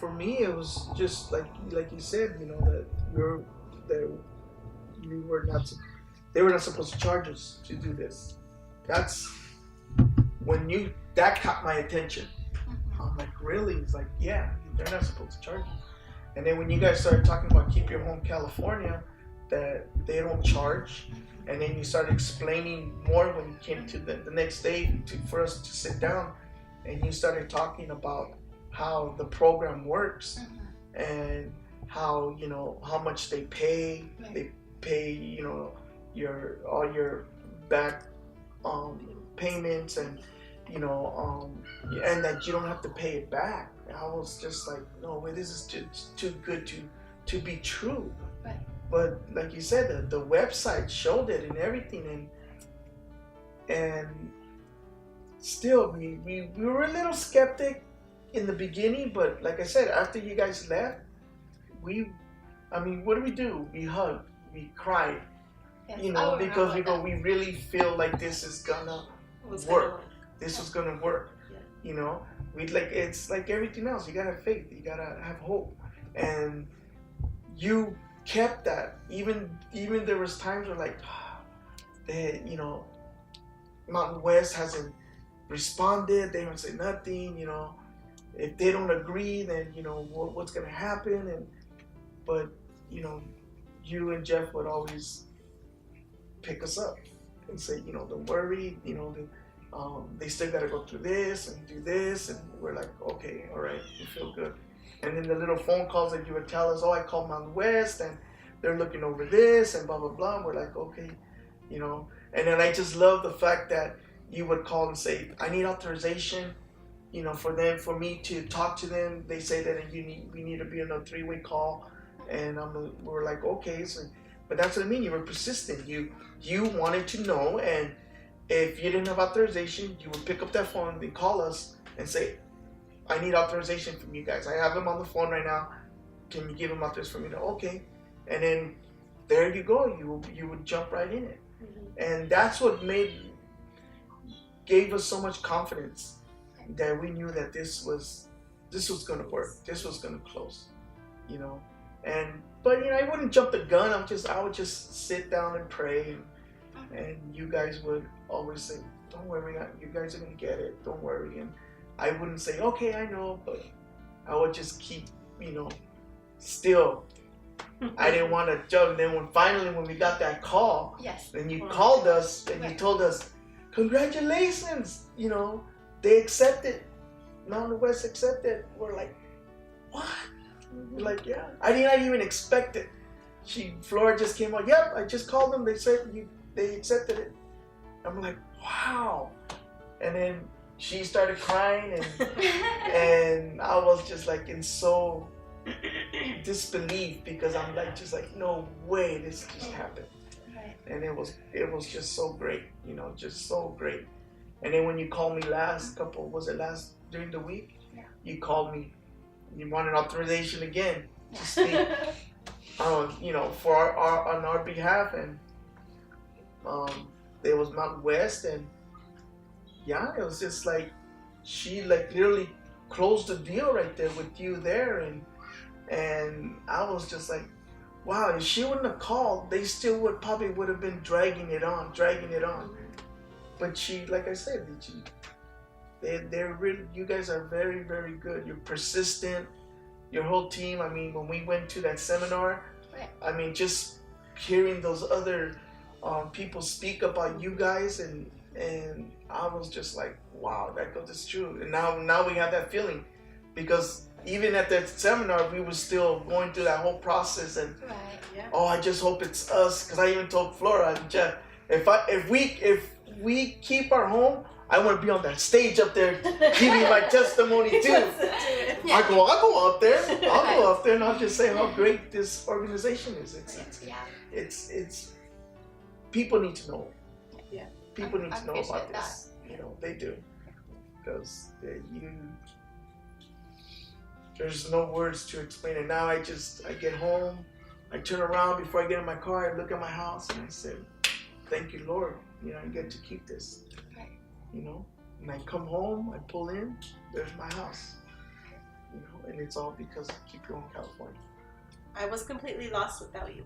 for me, it was just like you said, you know, that we were not, they were not supposed to charge us to do this. That's when that caught my attention. I'm like, really? It's like, yeah, they're not supposed to charge you. And then when you guys started talking about Keep Your Home California, that they don't charge, and then you started explaining more when you came to the next day for us to sit down, and you started talking about how the program works and how, you know, how much they pay. They pay, you know, all your back payments, and you know, and that you don't have to pay it back. I was just like, no way, this is too good to be true. Right. But like you said, the website showed it and everything, and still we were a little skeptic in the beginning, but like I said, after you guys left, what do? We hugged, we cried, Yes, you know, because we really feel like this is gonna work. This was gonna work. Yeah. You know, it's like everything else. You gotta have faith. You gotta have hope, and you kept that. Even there was times where like, you know, Mountain West hasn't responded. They don't say nothing. You know, if they don't agree, then you know what's gonna happen. But you know, you and Jeff would always pick us up and say, you know, don't worry. You know, they still got to go through this and do this, and we're like, okay, all right, we feel good. And then the little phone calls that you would tell us, oh, I called Mountain West, and they're looking over this, and blah, blah, blah. And we're like, okay, you know. And then I just love the fact that you would call and say, I need authorization, you know, for me to talk to them. They say that we need to be on a 3-way call, and we're like, okay. So, but that's what I mean. You were persistent. You wanted to know, and if you didn't have authorization, you would pick up that phone and call us and say, I need authorization from you guys. I have them on the phone right now. Can you give them authorization for me to? Okay. And then there you go. You would jump right in it. And that's what gave us so much confidence that we knew that this was going to work. This was going to close, you know. But you know, I wouldn't jump the gun. I would just sit down and pray, and you guys would always say, don't worry, you guys are going to get it. Don't worry. And I wouldn't say, okay, I know, but I would just keep, you know, still. I didn't want to jump. And then when we got that call, yes, and you called us and you told us, congratulations, you know, they accepted, Mountain West accepted. We're like, what? We're like, yeah. I didn't even expect it. Flora just came out, yep, I just called them. They said they accepted it. I'm like, wow. And then she started crying, and I was just like in so disbelief, because I'm like, just like, no way this just happened. Right. And it was just so great, you know, just so great. And then when you called me during the week? Yeah. You called me. You wanted authorization again to speak, you know, on our behalf, and there was Mountain West, and yeah, it was just like she like literally closed the deal right there with you there, and I was just like, wow, if she wouldn't have called, they still would have been dragging it on. But she, like I said, they're really, you guys are very, very good. You're persistent, your whole team. I mean, when we went to that seminar, right. I mean, just hearing those other people speak about you guys, and I was just like, wow, that is true. And now we have that feeling, because even at that seminar, we were still going through that whole process, and right, yeah. Oh, I just hope it's us, because I even told Flora and Jeff, if we keep our home, I want to be on that stage up there giving my testimony too. I'll go up there. I'll go up there and I'll just say how great this organization is. It's people need to know. Yeah. People need to know about this. You know, they do, because there's no words to explain it. Now I get home, I turn around before I get in my car, I look at my house, and I say, thank you, Lord. You know, I get to keep this. You know, and I come home, I pull in, there's my house. you know, and it's all because of Keep Your Home California. I was completely lost without you.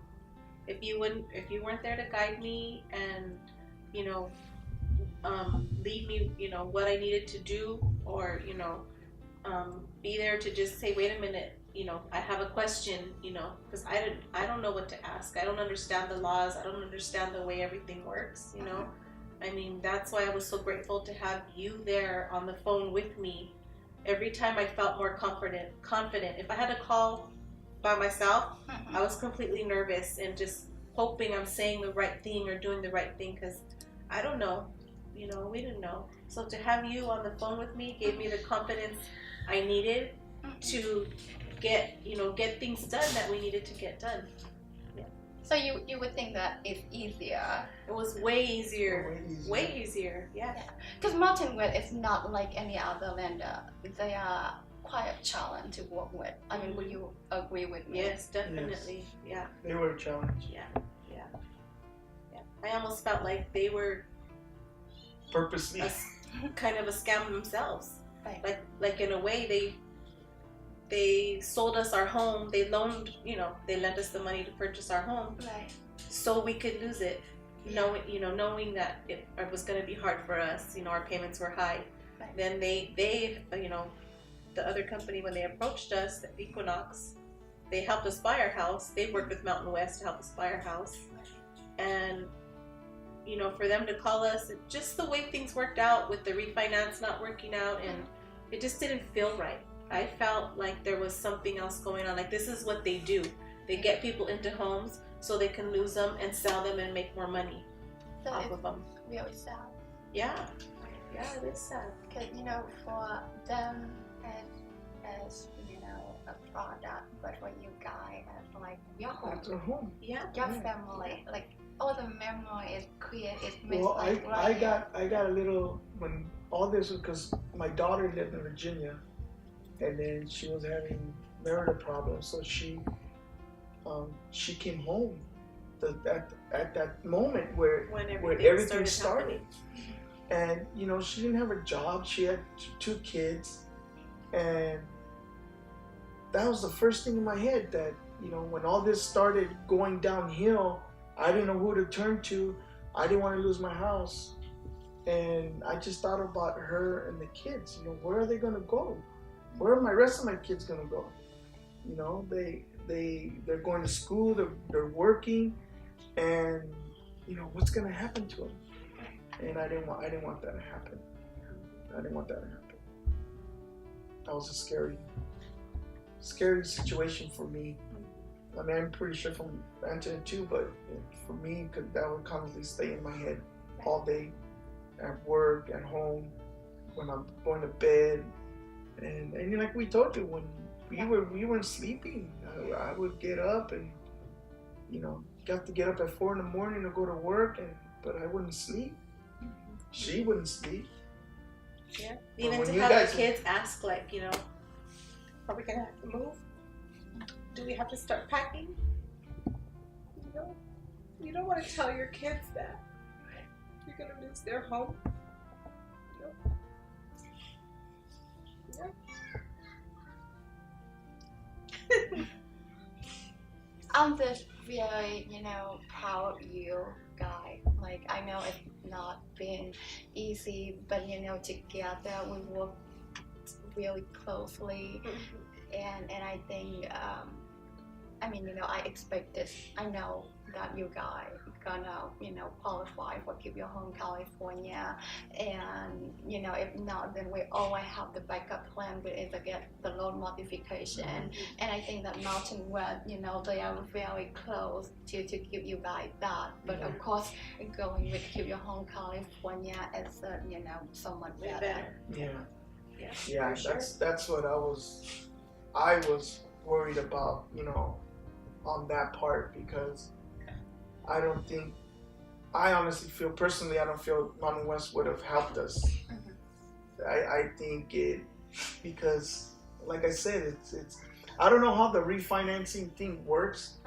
If you weren't there to guide me and, you know, lead me, you know, what I needed to do, or, you know, be there to just say, wait a minute, you know, I have a question, you know, because I don't know what to ask. I don't understand the laws. I don't understand the way everything works, you know. I mean, that's why I was so grateful to have you there on the phone with me. Every time I felt more confident. If I had to call by myself, I was completely nervous and just hoping I'm saying the right thing or doing the right thing, because I don't know, you know, we didn't know. So to have you on the phone with me gave me the confidence I needed to get things done that we needed to get done. Yeah. So you would think that it's easier. It was way easier. Way easier. Yeah. Because Mountain West is not like any other lender. They are quite a challenge to work with. I mean, would you agree with me? Yes, definitely. Yes. Yeah. They were a challenge. Yeah. I almost felt like they were purposely kind of a scam themselves. Right. Like in a way they sold us our home. They loaned, you know, they lent us the money to purchase our home, right, so we could lose it. Knowing that it was going to be hard for us. You know, our payments were high. Right. Then they you know, the other company, when they approached us, the Equinox, they helped us buy our house. They worked with Mountain West to help us buy our house. And, you know, for them to call us, just the way things worked out with the refinance not working out, and it just didn't feel right. I felt like there was something else going on. Like, this is what they do. They get people into homes so they can lose them and sell them and make more money off of them. Really sad. Yeah, it is sad. Because, you know, for them as you know, a product, but for you guys as like your home. That's our home. Yeah. Your family, like all the memory is created. Well, I got a little, when all this was because my daughter lived in Virginia, and then she was having marital problems, so she came home at that moment where everything started. And you know, she didn't have a job. She had two kids, and that was the first thing in my head, that, you know, when all this started going downhill, I didn't know who to turn to. I didn't want to lose my house, and I just thought about her and the kids. You know, where are they gonna go? Where are my rest of my kids gonna go? You know, they're going to school, they're working, and you know, what's gonna happen to them? And I didn't want that to happen. That was a scary situation for me. I mean, I'm pretty sure from Antoinette too, but for me, that would constantly stay in my head all day, at work, at home, when I'm going to bed, and like we told you, when we weren't sleeping, I would get up and, you know, got to get up at 4 a.m. to go to work, but I wouldn't sleep. She wouldn't sleep. Yeah. Even to have the kids ask, like, you know, are we gonna have to move? Do we have to start packing? You don't want to tell your kids that you're gonna lose their home. Yeah. I'm just really, you know, proud of you guys. Like, I know it's not been easy, but you know, together we work really closely, and I think, I mean, you know, I expect this. I know that you guys gonna, you know, qualify for Keep Your Home California, and you know, if not, then we always have the backup plan, which is to get the loan modification. And I think that Mountain West, you know, they are very close to give you guys that. But of course, going with Keep Your Home California is, you know, so much better. Yeah, that's what I was worried about, you know, on that part, because I honestly feel, personally, I don't feel Mountain West would have helped us. I think because like I said, it's I don't know how the refinancing thing works,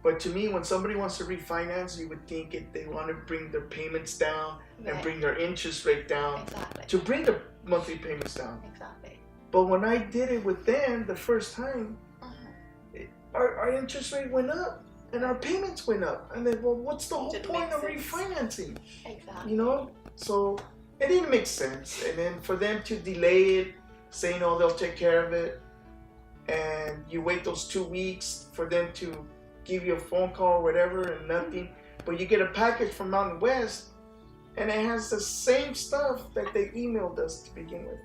but to me, when somebody wants to refinance, you would think they want to bring their payments down and bring their interest rate down to bring the monthly payments down. Exactly. But when I did it with them the first time, our interest rate went up and our payments went up. And then, well, what's the whole Didn't point make of sense. refinancing? Exactly. You know? So it didn't make sense. And then for them to delay it, saying, oh, they'll take care of it, and you wait those 2 weeks for them to give you a phone call or whatever and nothing, but you get a package from Mountain West and it has the same stuff that they emailed us to begin with.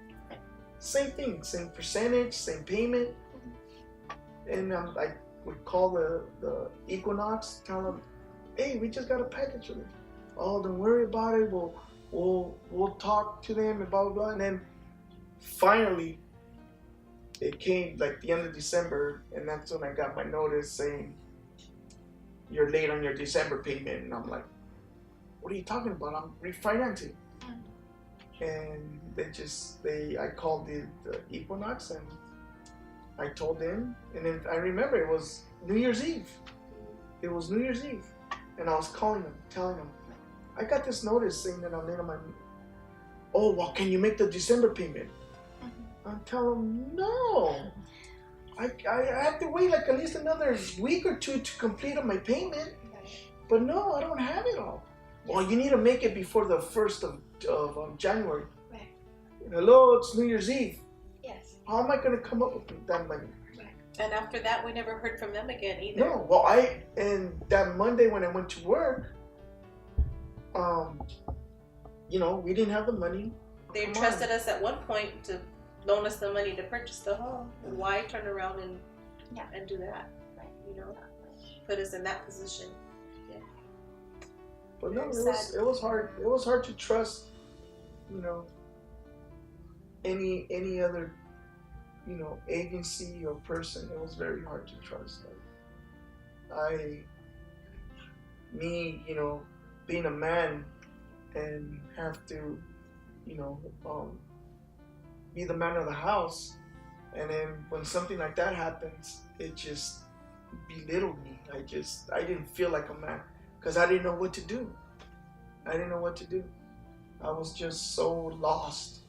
Same thing, same percentage, same payment. And I would call the Equinox, tell them, hey, we just got a package for them. Oh, don't worry about it. We'll talk to them and blah blah blah. And then finally, it came like the end of December, and that's when I got my notice saying you're late on your December payment. And I'm like, what are you talking about? I'm refinancing. And I called the Equinox and I told them, and then I remember it was New Year's Eve. It was New Year's Eve. And I was calling them, telling them, I got this notice saying that I'm late on my, oh, well, can you make the December payment? I'm telling them, no. I have to wait like at least another week or two to complete on my payment. But no, I don't have it all. Well, you need to make it before the 1st of January. Right. Hello, it's New Year's Eve. Yes. How am I going to come up with that money? And after that, we never heard from them again either. No, well, and that Monday when I went to work, we didn't have the money. They trusted us at one point to loan us the money to purchase the home. Why turn around and do that? Right. Put us in that position. But no, Very it was hard. It was hard to trust, any other, agency or person. It was very hard to trust. Being a man and have to, be the man of the house, and then when something like that happens, it just belittled me. I didn't feel like a man. Because I didn't know what to do. I was just so lost.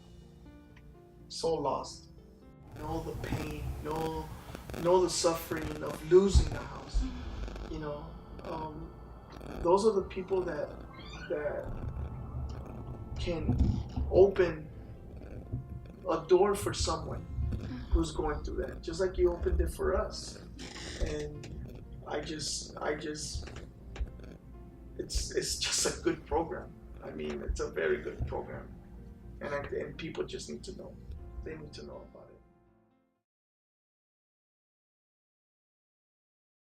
So lost. Know the pain, know the suffering of losing a house. Those are the people that can open a door for someone who's going through that. Just like you opened it for us. And it's just a good program. I mean, it's a very good program, and people just need to know. They need to know about it.